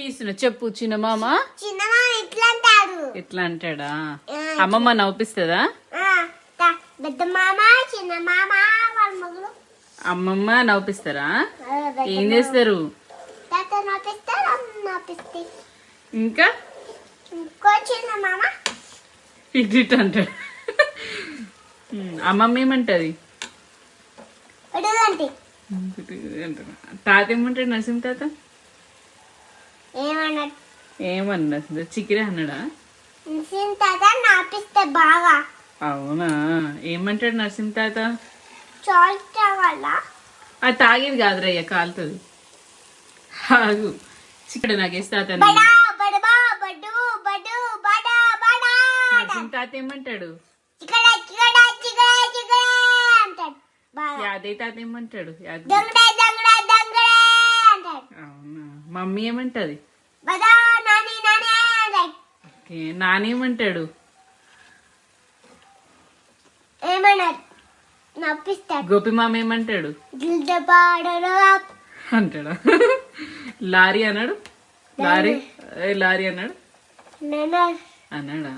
తీస్తున్నావు చెప్పు. చిన్న మామ ఇట్లా అంటాడా? అమ్మమ్మ నవ్విస్తుందా? పెద్ద మామ చిన్న మామ వాళ్ళ మొగుడు అమ్మమ్మ నవ్విస్తారా? ఏం చేస్తారు? ఇంకా ఇంకో చిన్న మామ ఇట్ అంటాడు. అమ్మమ్మ ఏమంటది? తాత ఏమంటాడు? నరసింహ తాత ఏమన్నా చిక్కిరే అన్నాడా? నరసింహ తాత నాపిస్తే బాగా. అవునా? ఏమంటాడు నరసింహ తాత? చాలు కావాలా? అది తాగేది కాదురయ్య, కాలుతుంది. ఆగు, చిక్కడ నాకేసి తాత. నరసింహ తాత ఏమంటాడు? యాదయ్య తాత ఏమంటాడు? అవునా? మమ్మీ ఏమంటది? ఓకే, నానేమంటాడు? గోపి మామ ఏమంటాడు? అంటాడా? లారీ అన్నాడు? లారీ లారీ అన్నాడు అన్నాడా?